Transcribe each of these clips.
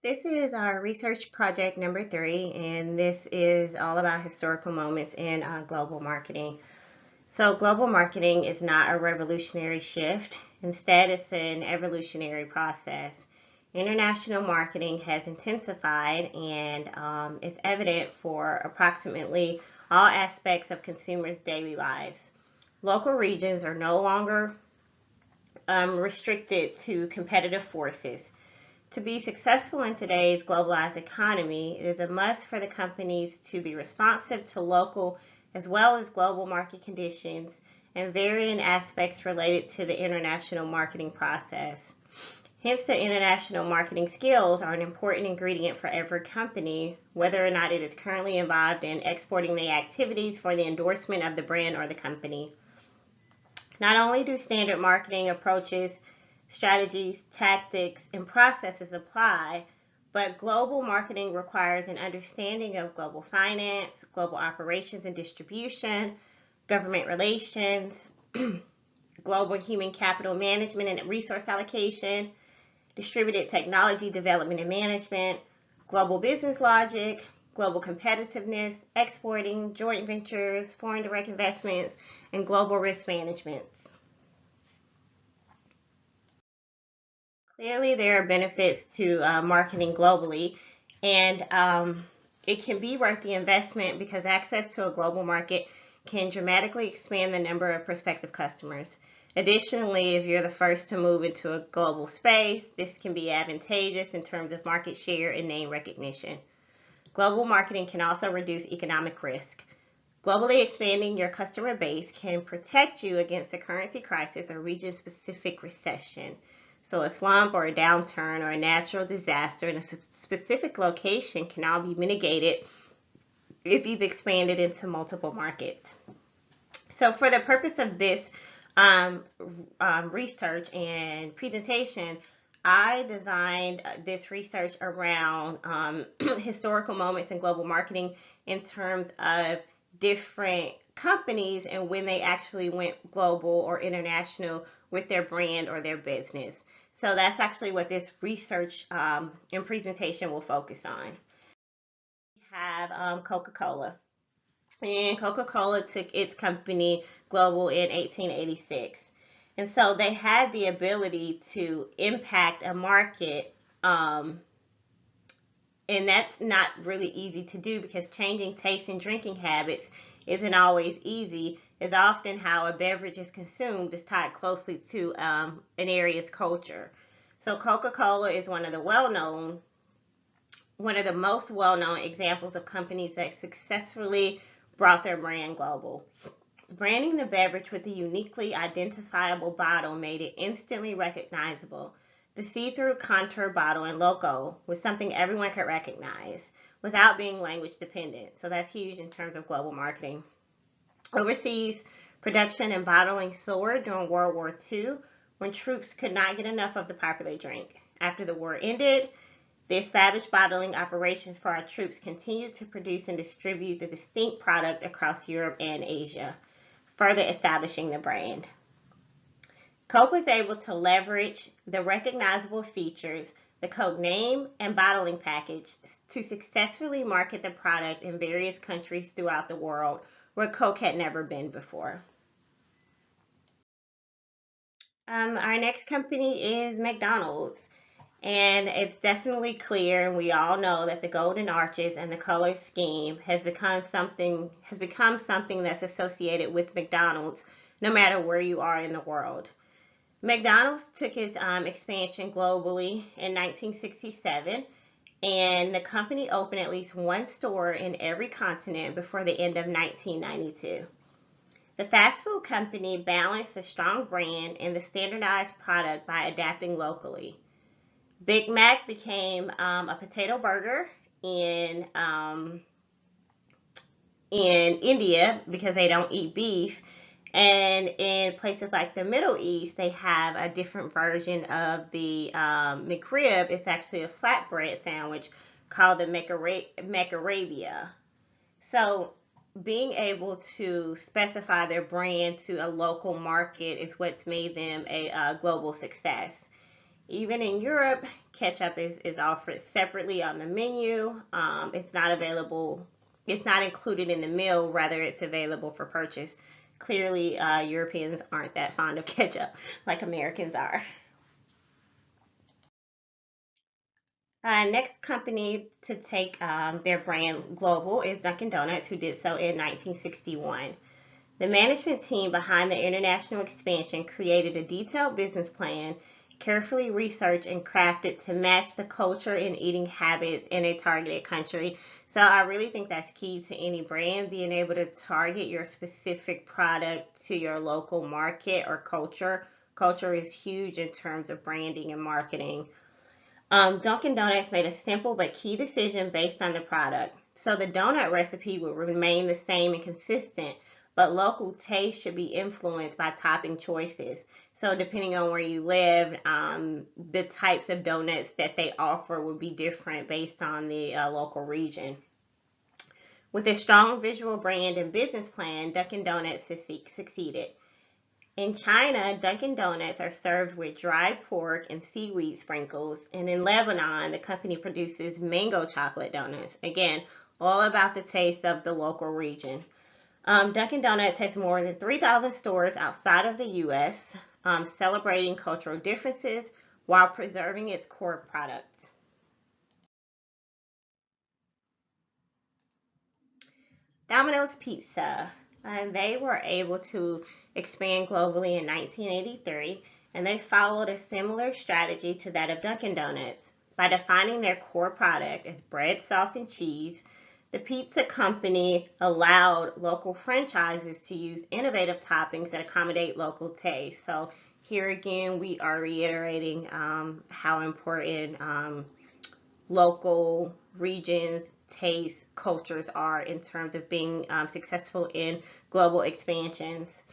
This is our research project number 3, and this is all about historical moments in global marketing. So, global marketing is not a revolutionary shift. Instead, it's an evolutionary process. International marketing has intensified and is evident for approximately all aspects of consumers' daily lives. Local regions are no longer restricted to competitive forces. To be successful in today's globalized economy, it is a must for the companies to be responsive to local as well as global market conditions and varying aspects related to the international marketing process. Hence, the international marketing skills are an important ingredient for every company, whether or not it is currently involved in exporting the activities for the endorsement of the brand or the company. Not only do standard marketing approaches, strategies, tactics, and processes apply, but global marketing requires an understanding of global finance, global operations and distribution, government relations, global human capital management and resource allocation, distributed technology development and management, global business logic, global competitiveness, exporting, joint ventures, foreign direct investments, and global risk management. Clearly, there are benefits to marketing globally, and it can be worth the investment because access to a global market can dramatically expand the number of prospective customers. Additionally, if you're the first to move into a global space, this can be advantageous in terms of market share and name recognition. Global marketing can also reduce economic risk. Globally expanding your customer base can protect you against a currency crisis or region-specific recession. So a slump or a downturn or a natural disaster in a specific location can all be mitigated if you've expanded into multiple markets. So for the purpose of this research and presentation, I designed this research around historical moments in global marketing in terms of different companies and when they actually went global or international with their brand or their business. So that's actually what this research and presentation will focus on. We have Coca-Cola. And Coca-Cola took its company global in 1886. And so they had the ability to impact a market, and that's not really easy to do because changing taste and drinking habits isn't always easy, as often how a beverage is consumed is tied closely to an area's culture. So Coca-Cola is one of the most well-known examples of companies that successfully brought their brand global. Branding the beverage with a uniquely identifiable bottle made it instantly recognizable. The see-through contour bottle and logo was something everyone could recognize without being language dependent. So that's huge in terms of global marketing. Overseas production and bottling soared during World War II when troops could not get enough of the popular drink. After the war ended, the established bottling operations for our troops continued to produce and distribute the distinct product across Europe and Asia, further establishing the brand. Coke was able to leverage the recognizable features, the Coke name and bottling package to successfully market the product in various countries throughout the world where Coke had never been before. Our next company is McDonald's. And it's definitely clear, and we all know that the golden arches and the color scheme has become something that's associated with McDonald's, no matter where you are in the world. McDonald's took its expansion globally in 1967, and the company opened at least one store in every continent before the end of 1992. The fast food company balanced the strong brand and the standardized product by adapting locally. Big Mac became a potato burger in India because they don't eat beef, and in places like the Middle East, they have a different version of the McRib. It's actually a flatbread sandwich called the McArabia. So being able to specify their brand to a local market is what's made them a global success. Even in Europe, ketchup is offered separately on the menu. It's not available, it's not included in the meal, rather it's available for purchase. Clearly, Europeans aren't that fond of ketchup like Americans are. Next company to take their brand global is Dunkin' Donuts, who did so in 1961. The management team behind the international expansion created a detailed business plan, carefully researched and crafted to match the culture and eating habits in a targeted country. So I really think that's key to any brand, being able to target your specific product to your local market or culture. Culture is huge in terms of branding and marketing. Dunkin' Donuts made a simple but key decision based on the product. So the donut recipe will remain the same and consistent, but local taste should be influenced by topping choices. So depending on where you live, the types of donuts that they offer would be different based on the local region. With a strong visual brand and business plan, Dunkin' Donuts succeeded. In China, Dunkin' Donuts are served with dried pork and seaweed sprinkles, and in Lebanon, the company produces mango chocolate donuts. Again, all about the taste of the local region. Dunkin' Donuts has more than 3,000 stores outside of the U.S., celebrating cultural differences while preserving its core products. Domino's Pizza. They were able to expand globally in 1983, and they followed a similar strategy to that of Dunkin' Donuts. By defining their core product as bread, sauce, and cheese, the pizza company allowed local franchises to use innovative toppings that accommodate local tastes. So here again, we are reiterating how important local regions, tastes, cultures are in terms of being successful in global expansions.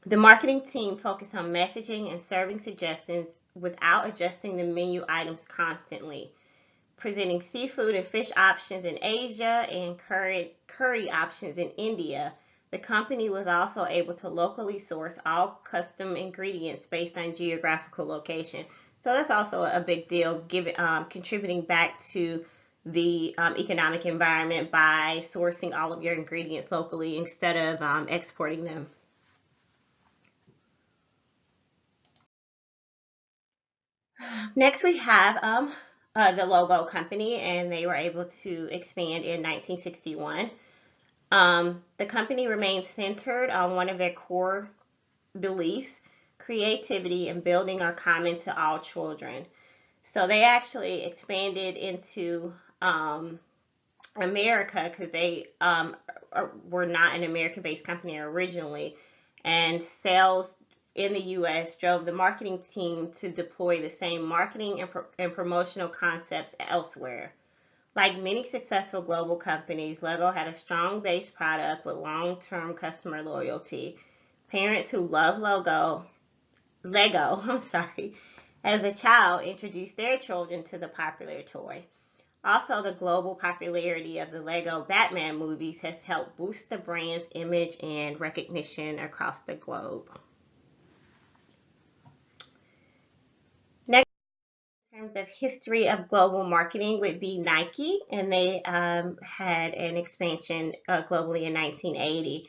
The marketing team focused on messaging and serving suggestions without adjusting the menu items constantly, presenting seafood and fish options in Asia and curry options in India. The company was also able to locally source all custom ingredients based on geographical location. So that's also a big deal, contributing back to the economic environment by sourcing all of your ingredients locally instead of exporting them. Next, we have the logo company, and they were able to expand in 1961. The company remained centered on one of their core beliefs: creativity and building are common to all children. So they actually expanded into America because they were not an American-based company originally, and sales in the U.S. drove the marketing team to deploy the same marketing and promotional concepts elsewhere. Like many successful global companies, Lego had a strong base product with long-term customer loyalty. Parents who love Lego, I'm sorry, as a child introduced their children to the popular toy. Also, the global popularity of the Lego Batman movies has helped boost the brand's image and recognition across the globe. Next, in terms of history of global marketing, would be Nike, and they had an expansion globally in 1980.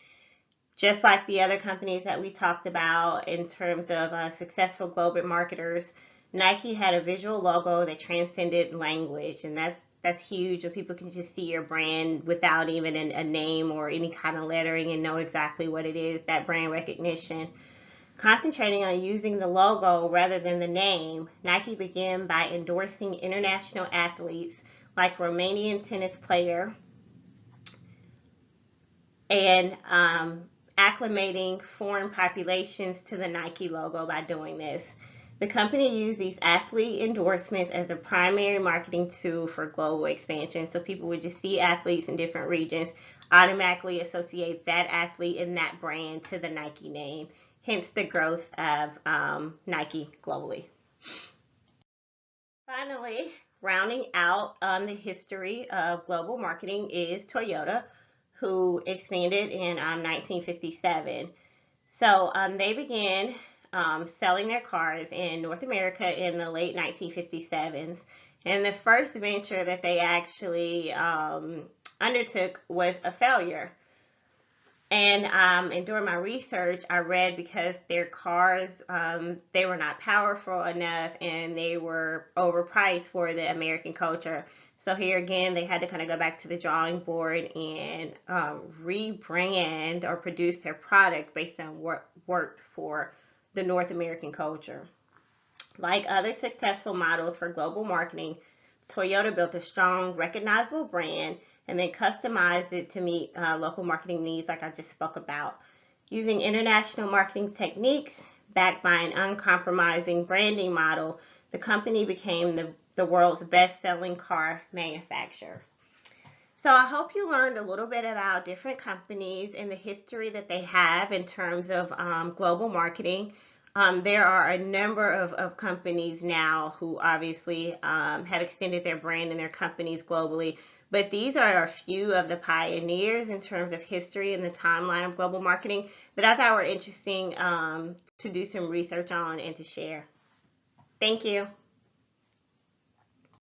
Just like the other companies that we talked about in terms of successful global marketers, Nike had a visual logo that transcended language, and that's huge when people can just see your brand without even a name or any kind of lettering and know exactly what it is, that brand recognition. Concentrating on using the logo rather than the name, Nike began by endorsing international athletes like Romanian tennis player and acclimating foreign populations to the Nike logo by doing this. The company used these athlete endorsements as a primary marketing tool for global expansion. So people would just see athletes in different regions, automatically associate that athlete and that brand to the Nike name, hence the growth of Nike globally. Finally, rounding out the history of global marketing is Toyota, who expanded in 1957. So they began selling their cars in North America in the late 1957s. And the first venture that they actually undertook was a failure. And during my research, I read because their cars, they were not powerful enough and they were overpriced for the American culture. So here again, they had to kind of go back to the drawing board and rebrand or produce their product based on what worked for the North American culture. Like other successful models for global marketing, Toyota built a strong, recognizable brand and then customized it to meet local marketing needs, like I just spoke about. Using international marketing techniques backed by an uncompromising branding model, the company became the world's best-selling car manufacturer. So I hope you learned a little bit about different companies and the history that they have in terms of global marketing. There are a number of companies now who obviously have extended their brand and their companies globally, but these are a few of the pioneers in terms of history and the timeline of global marketing that I thought were interesting to do some research on and to share. Thank you.